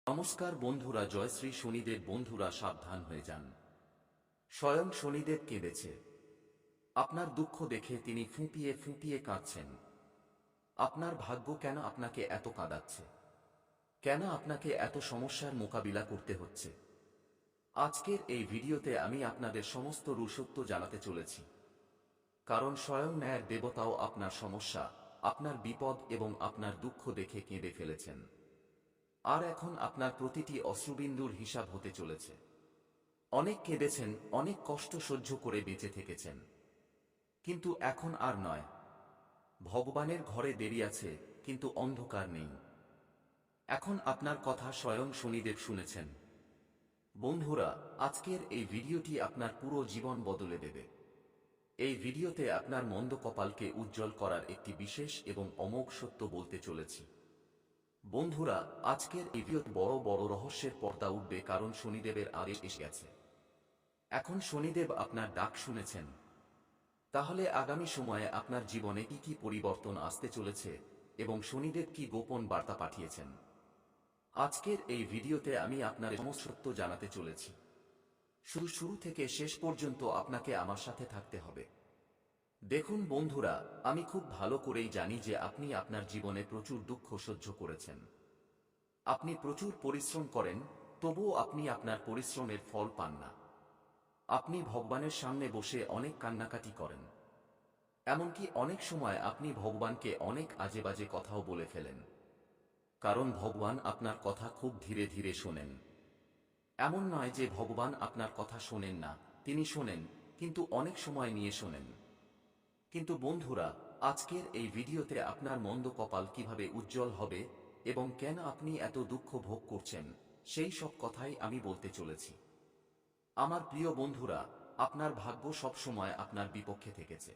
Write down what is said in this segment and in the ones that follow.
নমস্কার বন্ধুরা, জয় শ্রী শনিদেব। বন্ধুরা সাবধান হয়ে যান, স্বয়ং শনিদেব কেঁদেছে। আপনার দুঃখ দেখে তিনি ফুঁপিয়ে ফুঁপিয়ে কাঁদছেন। আপনার ভাগ্য কেন আপনাকে এত কাঁদাচ্ছে? কেন আপনাকে এত সমস্যার মোকাবিলা করতে হচ্ছে? আজকের এই ভিডিওতে আমি আপনাদের সমস্ত রহস্য জানাতে চলেছি। কারণ স্বয়ং ন্যায়ের দেবতাও আপনার সমস্যা, আপনার বিপদ এবং আপনার দুঃখ দেখে কেঁদে ফেলেছেন। আর এখন আপনার প্রতিটি অশ্রুবিন্দুর হিসাব হতে চলেছে। অনেক কেঁদেছেন, অনেক কষ্ট সহ্য করে বেঁচে থেকেছেন, কিন্তু এখন আর নয়। ভগবানের ঘরে দেরি আছে, কিন্তু অন্ধকার নেই। এখন আপনার কথা স্বয়ং শনিদেব শুনেছেন। বন্ধুরা, আজকের এই ভিডিওটি আপনার পুরো জীবন বদলে দেবে। এই ভিডিওতে আপনার মন্দ কপালকে উজ্জ্বল করার একটি বিশেষ এবং অমোঘ সত্য বলতে চলেছি। বন্ধুরা, আজকের এই ভিডিওতে বড় বড় রহস্যের পর্দা উঠবে, কারণ শনিদেবের আদেশ এসে গেছে। এখন শনিদেব আপনার ডাক শুনেছেন। তাহলে আগামী সময়ে আপনার জীবনে কি কি পরিবর্তন আসতে চলেছে এবং শনিদেব কি গোপন বার্তা পাঠিয়েছেন, আজকের এই ভিডিওতে আমি আপনার সমস্ত সত্য জানাতে চলেছি। শুরু থেকে শেষ পর্যন্ত আপনাকে আমার সাথে থাকতে হবে। দেখুন বন্ধুরা, আমি খুব ভালো করেই জানি যে আপনি আপনার জীবনে প্রচুর দুঃখ সহ্য করেছেন। আপনি প্রচুর পরিশ্রম করেন, তবুও আপনি আপনার পরিশ্রমের ফল পান না। আপনি ভগবানের সামনে বসে অনেক কান্নাকাটি করেন। এমনকি অনেক সময় আপনি ভগবানকে অনেক আজেবাজে কথাও বলে ফেলেন। কারণ ভগবান আপনার কথা খুব ধীরে ধীরে শোনেন। এমন নয় যে ভগবান আপনার কথা শোনেন না, তিনি শোনেন, কিন্তু অনেক সময় নিয়ে শোনেন। কিন্তু বন্ধুরা, আজকের এই ভিডিওতে আপনার মন্দ কপাল কিভাবে উজ্জ্বল হবে এবং কেন আপনি এত দুঃখ ভোগ করছেন, সেই সব কথাই আমি বলতে চলেছি। আমার প্রিয় বন্ধুরা, আপনার ভাগ্য সব সময় আপনার বিপক্ষে থেকেছে।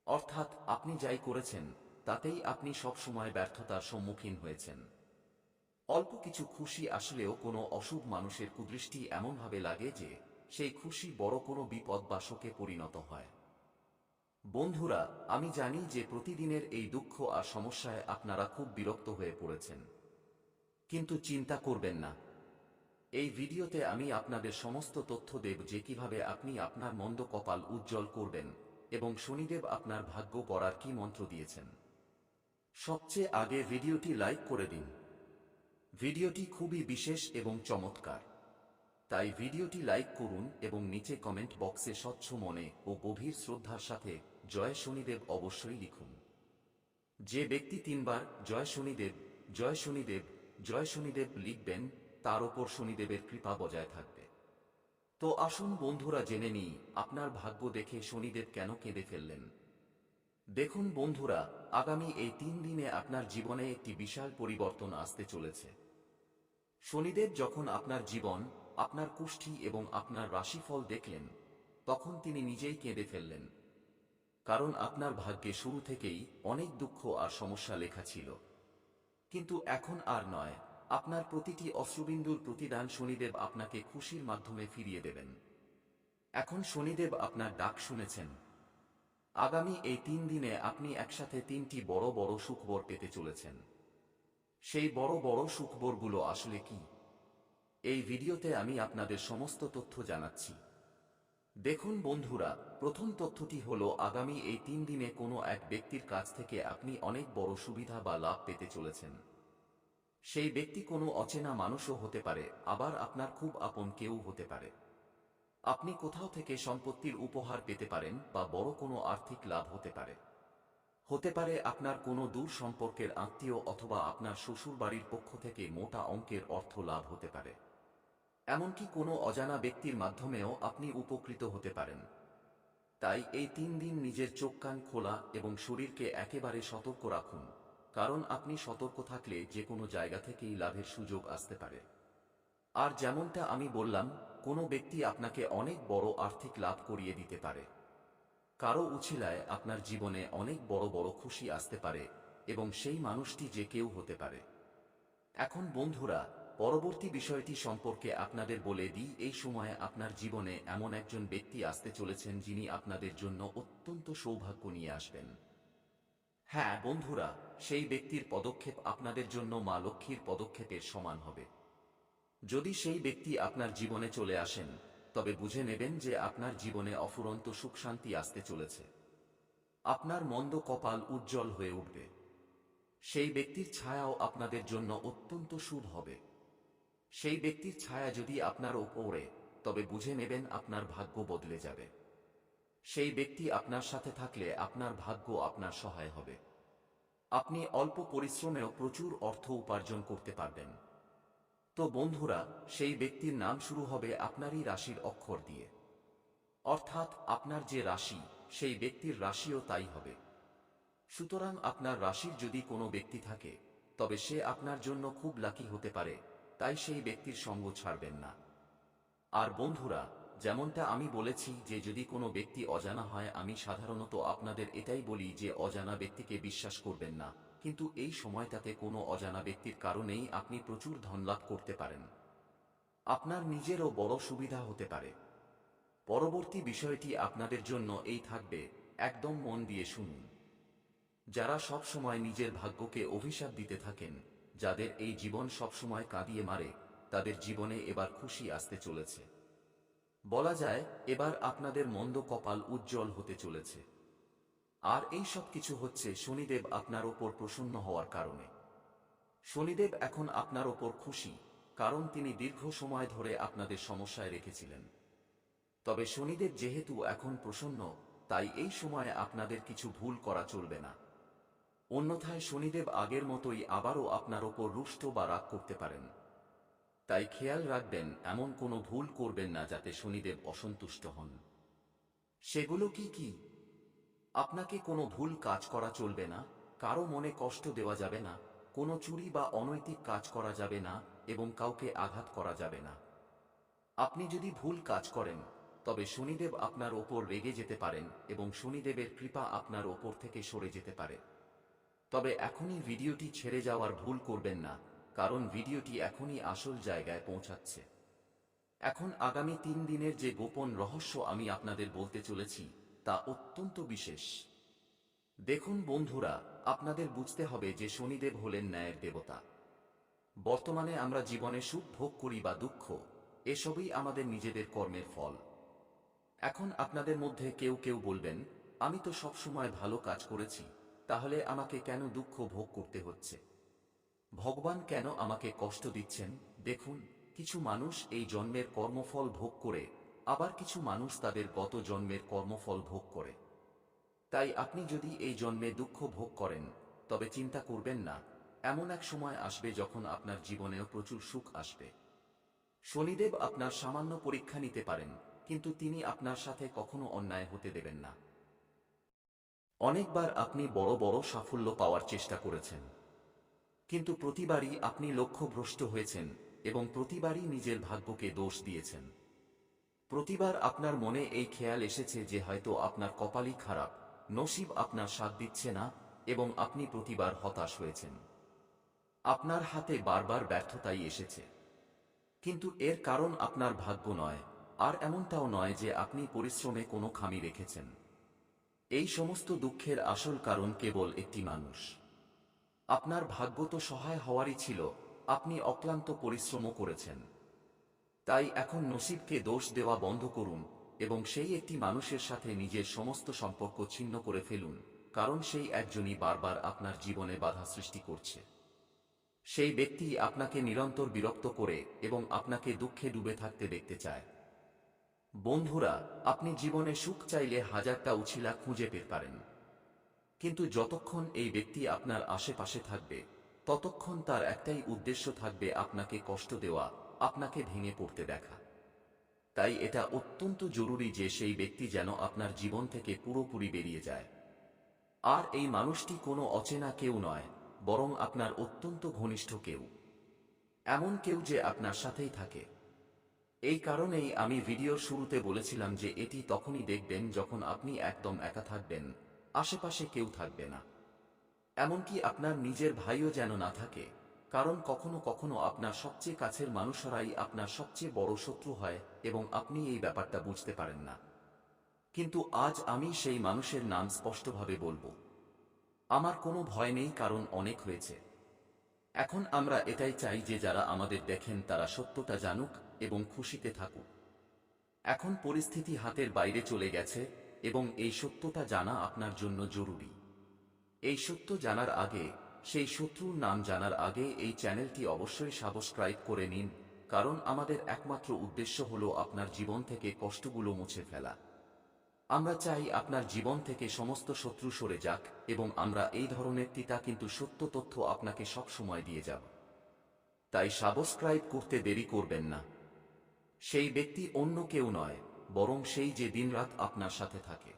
অর্থাৎ আপনি যাই করেছেন তাতেই আপনি সব সময় ব্যর্থতার সম্মুখীন হয়েছেন। অল্প কিছু খুশি আসলেও কোনো অশুভ মানুষের কুদৃষ্টি এমনভাবে লাগে যে সেই খুশি বড় কোনো বিপদ বা শোকে পরিণত হয়। বন্ধুরা, আমি জানি যে প্রতিদিনের এই দুঃখ আর সমস্যায় আপনারা খুব বিরক্ত হয়ে পড়েছেন, কিন্তু চিন্তা করবেন না। এই ভিডিওতে আমি আপনাদের সমস্ত তথ্য দেব যে কিভাবে আপনি আপনার মন্দ কপাল উজ্জ্বল করবেন এবং শনিদেব আপনার ভাগ্য গড়ার কি মন্ত্র দিয়েছেন। সবচেয়ে আগে ভিডিওটি লাইক করে দিন। ভিডিওটি খুবই বিশেষ এবং চমৎকার, তাই ভিডিওটি লাইক করুন এবং নিচে কমেন্ট বক্সে স্বচ্ছ মনে ও গভীর শ্রদ্ধার সাথে জয় শনিদেব অবশ্যই লিখুন। যে ব্যক্তি তিনবার জয় শনিদেব, জয় শনিদেব, জয় শনিদেব লিখবেন, তার ওপর শনিদেবের কৃপা বজায় থাকবে। তো আসুন বন্ধুরা, জেনে নিই আপনার ভাগ্য দেখে শনিদেব কেন কেঁদে ফেললেন। দেখুন বন্ধুরা, আগামী এই 3 দিনে আপনার জীবনে একটি বিশাল পরিবর্তন আসতে চলেছে। শনিদেব যখন আপনার জীবন, আপনার কুষ্ঠি এবং আপনার রাশিফল দেখলেন, তখন তিনি নিজেই কেঁদে ফেললেন। কারণ আপনার ভাগ্যে শুরু থেকেই অনেক দুঃখ আর সমস্যা লেখা ছিল। কিন্তু এখন আর নয়। আপনার প্রতিটি অশ্রুবিন্দুর প্রতিদান শনিদেব আপনাকে খুশির মাধ্যমে ফিরিয়ে দেবেন। এখন শনিদেব আপনার ডাক শুনেছেন। আগামী এই 3 দিনে আপনি একসাথে 3টি বড় বড় সুখবর পেতে চলেছেন। সেই বড় বড় সুখবরগুলো আসলে কি, এই ভিডিওতে আমি আপনাদের সমস্ত তথ্য জানাচ্ছি। দেখুন বন্ধুরা, প্রথম তথ্যটি হলো আগামী এই 3 দিনে কোনো এক ব্যক্তির কাছ থেকে আপনি অনেক বড় সুবিধা বা লাভ পেতে চলেছেন। সেই ব্যক্তি কোনো অচেনা মানুষও হতে পারে, আবার আপনার খুব আপন কেউ হতে পারে। আপনি কোথাও থেকে সম্পত্তির উপহার পেতে পারেন বা বড় কোনো আর্থিক লাভ হতে পারে। হতে পারে আপনার কোনো দূর সম্পর্কের আত্মীয় অথবা আপনার শ্বশুর বাড়ির পক্ষ থেকে মোটা অঙ্কের অর্থ লাভ হতে পারে। এমনকি কোনো অজানা ব্যক্তির মাধ্যমেও আপনি উপকৃত হতে পারেন। তাই এই 3 দিন নিজের চোখ কান খোলা এবং শরীরকে একেবারে সতর্ক রাখুন, কারণ আপনি সতর্ক থাকলে যে কোনো জায়গা থেকেই লাভের সুযোগ আসতে পারে। আর যেমনটা আমি বললাম, কোনো ব্যক্তি আপনাকে অনেক বড় আর্থিক লাভ করিয়ে দিতে পারে। কারো উছিলায় আপনার জীবনে অনেক বড় বড় খুশি আসতে পারে এবং সেই মানুষটি যে কেউ হতে পারে। এখন বন্ধুরা, পরবর্তী বিষয়টি সম্পর্কে আপনাদের বলে দিই। এই সময়ে আপনার জীবনে এমন একজন ব্যক্তি আসতে চলেছেন যিনি আপনাদের জন্য অত্যন্ত সৌভাগ্য নিয়ে আসবেন। হ্যাঁ বন্ধুরা, সেই ব্যক্তির পদক্ষেপ আপনাদের জন্য মা লক্ষ্মীর পদক্ষেপের সমান হবে। যদি সেই ব্যক্তি আপনার জীবনে চলে আসেন, তবে বুঝে নেবেন যে আপনার জীবনে অফুরন্ত সুখ শান্তি আসতে চলেছে। আপনার মন্দ কপাল উজ্জ্বল হয়ে উঠবে। সেই ব্যক্তির ছায়াও আপনাদের জন্য অত্যন্ত শুভ হবে। সেই ব্যক্তির ছায়া যদি আপনার ওপরে, তবে বুঝে নেবেন আপনার ভাগ্য বদলে যাবে। সেই ব্যক্তি আপনার সাথে থাকলে আপনার ভাগ্য আপনার সহায় হবে। আপনি অল্প পরিশ্রমেও প্রচুর অর্থ উপার্জন করতে পারবেন। তো বন্ধুরা, সেই ব্যক্তির নাম শুরু হবে আপনারই রাশির অক্ষর দিয়ে। অর্থাৎ আপনার যে রাশি, সেই ব্যক্তির রাশিও তাই হবে। সুতরাং আপনার রাশির যদি কোনো ব্যক্তি থাকে, তবে সে আপনার জন্য খুব লাকি হতে পারে, তাই সেই ব্যক্তির সঙ্গ ছাড়বেন না। আর বন্ধুরা, যেমনটা আমি বলেছি যে যদি কোনো ব্যক্তি অজানা হয়, আমি সাধারণত আপনাদের এটাই বলি যে অজানা ব্যক্তিকে বিশ্বাস করবেন না, কিন্তু এই সময়টাতে কোনো অজানা ব্যক্তির কারণেই আপনি প্রচুর ধনলাভ করতে পারেন। আপনার নিজেরও বড় সুবিধা হতে পারে। পরবর্তী বিষয়টি আপনাদের জন্য এই থাকবে, একদম মন দিয়ে শুনুন। যারা সব সময় নিজের ভাগ্যকে অভিশাপ দিতে থাকেন, যাদের এই জীবন সবসময় কাঁদিয়ে মারে, তাদের জীবনে এবার খুশি আসতে চলেছে। বলা যায় এবার আপনাদের মন্দ কপাল উজ্জ্বল হতে চলেছে। আর এই সব কিছু হচ্ছে শনিদেব আপনার ওপর প্রসন্ন হওয়ার কারণে। শনিদেব এখন আপনার ওপর খুশি, কারণ তিনি দীর্ঘ সময় ধরে আপনাদের সমস্যায় রেখেছিলেন। তবে শনিদেব যেহেতু এখন প্রসন্ন, তাই এই সময়ে আপনাদের কিছু ভুল করা চলবে না। অন্যথায় শনিদেব আগের মতোই আবারও আপনার ওপর রুষ্ট বা রাগ করতে পারেন। তাই খেয়াল রাখবেন এমন কোনো ভুল করবেন না যাতে শনিদেব অসন্তুষ্ট হন। সেগুলো কি কি? আপনাকে কোনো ভুল কাজ করা চলবে না, কারো মনে কষ্ট দেওয়া যাবে না, কোনো চুরি বা অনৈতিক কাজ করা যাবে না, এবং কাউকে আঘাত করা যাবে না। আপনি যদি ভুল কাজ করেন, তবে শনিদেব আপনার ওপর রেগে যেতে পারেন এবং শনিদেবের কৃপা আপনার ওপর থেকে সরে যেতে পারে। তবে এখনই ভিডিওটি ছেড়ে যাওয়ার ভুল করবেন না, কারণ ভিডিওটি এখনই আসল জায়গায় পৌঁছাচ্ছে। এখন আগামী 3 দিনের যে গোপন রহস্য আমি আপনাদের বলতে চলেছি, তা অত্যন্ত বিশেষ। দেখুন বন্ধুরা, আপনাদের বুঝতে হবে যে শনিদেব হলেন ন্যায়ের দেবতা। বর্তমানে আমরা জীবনে সুখ ভোগ করি বা দুঃখ, এসবই আমাদের নিজেদের কর্মের ফল। এখন আপনাদের মধ্যে কেউ কেউ বলবেন, আমি তো সব সময় ভালো কাজ করেছি, তাহলে আমাকে কেন দুঃখ ভোগ করতে হচ্ছে? ভগবান কেন আমাকে কষ্ট দিচ্ছেন? দেখুন, কিছু মানুষ এই জন্মের কর্মফল ভোগ করে, আবার কিছু মানুষ তাদের গত জন্মের কর্মফল ভোগ করে। তাই আপনি যদি এই জন্মে দুঃখ ভোগ করেন, তবে চিন্তা করবেন না, এমন এক সময় আসবে যখন আপনার জীবনেও প্রচুর সুখ আসবে। শনিদেব আপনার সামান্য পরীক্ষা নিতে পারেন, কিন্তু তিনি আপনার সাথে কখনো অন্যায় হতে দেবেন না। অনেকবার আপনি বড় বড় সাফল্য পাওয়ার চেষ্টা করেছেন, কিন্তু প্রতিবারই আপনি লক্ষ্যভ্রষ্ট হয়েছেন এবং প্রতিবারই নিজের ভাগ্যকে দোষ দিয়েছেন। প্রতিবার আপনার মনে এই খেয়াল এসেছে যে হয়তো আপনার কপালই খারাপ, নসিব আপনার সাথ দিচ্ছে না, এবং আপনি প্রতিবার হতাশ হয়েছেন। আপনার হাতে বারবার ব্যর্থতাই এসেছে। কিন্তু এর কারণ আপনার ভাগ্য নয়, আর এমনটাও নয় যে আপনি পরিশ্রমে কোনো খামি রেখেছেন। এই সমস্ত দুঃখের আসল কারণ কেবল একটি মানুষ। আপনার ভাগ্য তো সহায় হওয়ারই ছিল, আপনি অক্লান্ত পরিশ্রমও করেছেন। তাই এখন নসিবকে দোষ দেওয়া বন্ধ করুন এবং সেই একটি মানুষের সাথে নিজের সমস্ত সম্পর্ক ছিন্ন করে ফেলুন, কারণ সেই একজনই বারবার আপনার জীবনে বাধা সৃষ্টি করছে। সেই ব্যক্তি আপনাকে নিরন্তর বিরক্ত করে এবং আপনাকে দুঃখে ডুবে থাকতে দেখতে চায়। বন্ধুরা, আপনি জীবনে সুখ চাইলে হাজারটা উছিলা খুঁজে পেতে পারেন, কিন্তু যতক্ষণ এই ব্যক্তি আপনার আশেপাশে থাকবে, ততক্ষণ তার একটাই উদ্দেশ্য থাকবে, আপনাকে কষ্ট দেওয়া, আপনাকে ভেঙে পড়তে দেখা। তাই এটা অত্যন্ত জরুরি যে সেই ব্যক্তি যেন আপনার জীবন থেকে পুরোপুরি বেরিয়ে যায়। আর এই মানুষটি কোনো অচেনা কেউ নয়, বরং আপনার অত্যন্ত ঘনিষ্ঠ কেউ, এমন কেউ যে আপনার সাথেই থাকে। এই কারণেই আমি ভিডিওর শুরুতে বলেছিলাম যে এটি তখনই দেখবেন যখন আপনি একদম একা থাকবেন, আশেপাশে কেউ থাকবে না, এমনকি আপনার নিজের ভাইও যেন না থাকে, কারণ কখনো কখনো আপনার সবচেয়ে কাছের মানুষরাই আপনার সবচেয়ে বড় শত্রু হয় এবং আপনি এই ব্যাপারটা বুঝতে পারেন না। কিন্তু আজ আমি সেই মানুষের নাম স্পষ্টভাবে বলবো। আমার কোনো ভয় নেই, কারণ অনেক হয়েছে। এখন আমরা এটাই চাই যে যারা আমাদের দেখেন তারা সত্যটা জানুক এবং খুশিতে থাকুক। এখন পরিস্থিতি হাতের বাইরে চলে গেছে এবং এই সত্যটা জানা আপনার জন্য জরুরি। এই সত্য জানার আগে, সেই শত্রুর নাম জানার আগে এই চ্যানেলটি অবশ্যই সাবস্ক্রাইব করে নিন, কারণ আমাদের একমাত্র উদ্দেশ্য হলো আপনার জীবন থেকে কষ্টগুলো মুছে ফেলা। আমরা চাই আপনার জীবন থেকে সমস্ত শত্রু সরে যাক এবং আমরা এই ধরনের তিতা কিন্তু সত্য তথ্য আপনাকে সব সময় দিয়ে যাব। তাই সাবস্ক্রাইব করতে দেরি করবেন না। সেই ব্যক্তি অন্য কেউ নয়, বরং সেই যে দিনরাত আপনার সাথে থাকে।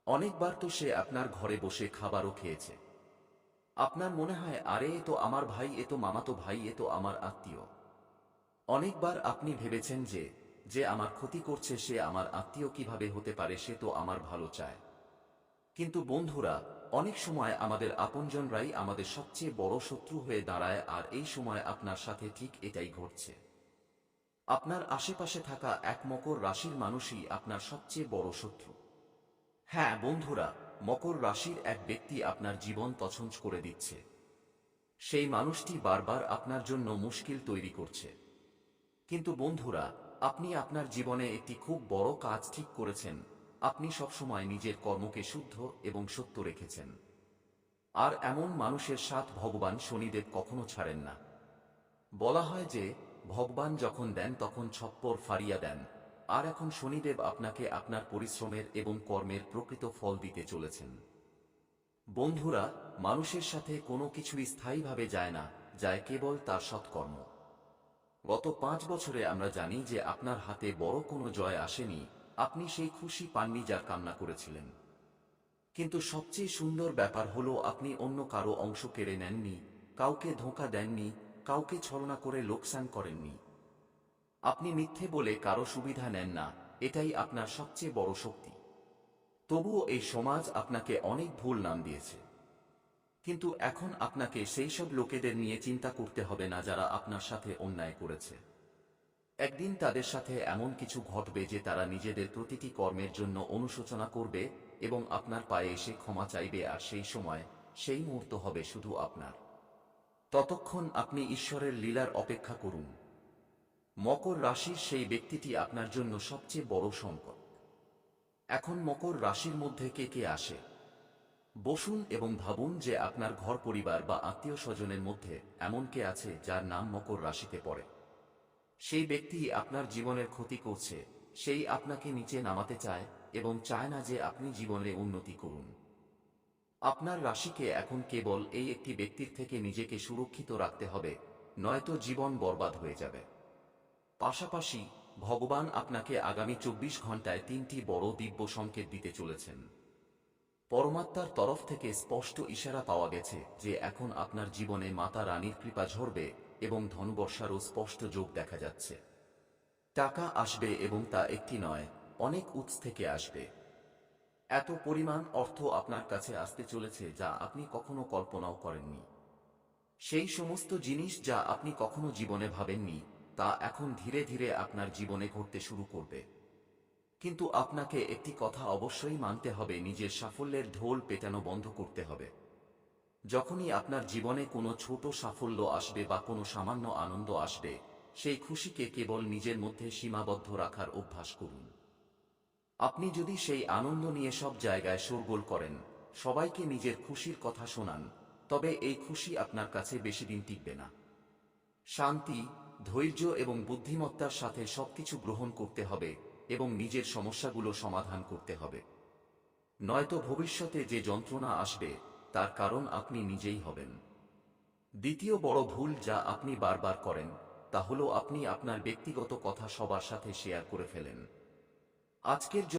অনেকবার তো সে আপনার ঘরে বসে খাবারও খেয়েছে। আপনার মনে হয়, আরে এ তো আমার ভাই, এ তো মামাতো ভাই, এ তো আমার আত্মীয়। অনেকবার আপনি ভেবেছেন যে যে আমার ক্ষতি করছে সে আমার আত্মীয় কিভাবে হতে পারে, সে তো আমার ভালো চায়। কিন্তু বন্ধুরা, অনেক সময় আমাদের আপনজনরাই আমাদের সবচেয়ে বড় শত্রু হয়ে দাঁড়ায়, আর এই সময় আপনার সাথে ঠিক এটাই ঘটছে। আপনার আশেপাশে থাকা এক মকর রাশির মানুষই আপনার সবচেয়ে বড় শত্রু। হ্যাঁ বন্ধুরা, মকর রাশির এক ব্যক্তি আপনার জীবন তছনছ করে দিচ্ছে। সেই মানুষটি বারবার আপনার জন্য মুশকিল তৈরি করছে। কিন্তু বন্ধুরা, আপনি আপনার জীবনে একটি খুব বড় কাজ ঠিক করেছেন। আপনি সবসময় নিজের কর্মকে শুদ্ধ এবং সত্য রেখেছেন। আর এমন মানুষের সাথ ভগবান শনিদেব কখনো ছাড়েন না। বলা হয় যে ভগবান যখন দেন তখন ছপ্পর ফাড়িয়া দেন, আর এখন শনিদেব আপনাকে আপনার পরিশ্রমের এবং কর্মের প্রকৃত ফল দিতে চলেছেন। বন্ধুরা, মানুষের সাথে কোনো কিছুই স্থায়ীভাবে যায় না, যায় কেবল তার সৎকর্ম। গত 5 বছরে আমরা জানি যে আপনার হাতে বড় কোনো জয় আসেনি, আপনি সেই খুশি পাননি যার কামনা করেছিলেন। কিন্তু সবচেয়ে সুন্দর ব্যাপার হলো আপনি অন্য কারো অংশ কেড়ে নেননি, কাউকে ধোঁকা দেননি, কাউকে ছলনা করে লোকসান করেননি। আপনি মিথ্যে বলে কারো সুবিধা নেন না, এটাই আপনার সবচেয়ে বড় শক্তি। তবুও এই সমাজ আপনাকে অনেক ভুল নাম দিয়েছে। কিন্তু এখন আপনাকে সেই সব লোকেদের নিয়ে চিন্তা করতে হবে না যারা আপনার সাথে অন্যায় করেছে। একদিন তাদের সাথে এমন কিছু ঘটবে যে তারা নিজেদের প্রতিটি কর্মের জন্য অনুশোচনা করবে এবং আপনার পায়ে এসে ক্ষমা চাইবে, আর সেই সময়, সেই মুহূর্ত হবে শুধু আপনার। ততক্ষণ আপনি ঈশ্বরের লীলার অপেক্ষা করুন। মকর রাশির সেই ব্যক্তিটি আপনার জন্য সবচেয়ে বড় সংকট। এখন মকর রাশির মধ্যে কে কে আসে? বসুন এবং ভাবুন যে আপনার ঘর পরিবার বা আত্মীয় স্বজনের মধ্যে এমন কে আছে যার নাম মকর রাশিতে পড়ে। সেই ব্যক্তি আপনার জীবনের ক্ষতি করছে, সেই আপনাকে নিচে নামাতে চায় এবং চায় না যে আপনি জীবনে উন্নতি করুন। আপনার রাশিকে এখন কেবল এই একটি ব্যক্তির থেকে নিজেকে সুরক্ষিত রাখতে হবে, নয়তো জীবন বরবাদ হয়ে যাবে। পাশাপাশি ভগবান আপনাকে আগামী 24 ঘন্টায় 3টি বড় দিব্য সংকেত দিতে চলেছেন। পরমাত্মার তরফ থেকে স্পষ্ট ইশারা পাওয়া গেছে যে এখন আপনার জীবনে মাতা রানীর কৃপা ঝরবে এবং ধনবর্ষারও স্পষ্ট যোগ দেখা যাচ্ছে। টাকা আসবে এবং তা একটি নয়, অনেক উৎস থেকে আসবে। এত পরিমাণ অর্থ আপনার কাছে আসতে চলেছে যা আপনি কখনো কল্পনাও করেননি। সেই সমস্ত জিনিস যা আপনি কখনো জীবনে ভাবেননি, তা এখন ধীরে ধীরে আপনার জীবনে ঘটতে শুরু করবে। কিন্তু আপনাকে একটি কথা অবশ্যই মানতে হবে, নিজের সাফল্যের ঢোল পেটানো বন্ধ করতে হবে। যখনই আপনার জীবনে কোনো ছোট সাফল্য আসবে বা কোনো সামান্য আনন্দ আসবে, সেই খুশিকে কেবল নিজের মধ্যে সীমাবদ্ধ রাখার অভ্যাস করুন। আপনি যদি সেই আনন্দ নিয়ে সব জায়গায় শোরগোল করেন, সবাইকে নিজের খুশির কথা শোনান, তবে এই খুশি আপনার কাছে বেশি দিন টিকবে না। শান্তি, ধৈর্য এবং বুদ্ধিমত্তার সাথে সবকিছু গ্রহণ করতে হবে এবং নিজের সমস্যাগুলো সমাধান করতে হবে। নয়তো ভবিষ্যতে যে যন্ত্রণা আসবে তার কারণ আপনি নিজেই হবেন। দ্বিতীয় বড় ভুল যা আপনি বারবার করেন তা হলো আপনি আপনার ব্যক্তিগত কথা সবার সাথে শেয়ার করে ফেলেন। আজকের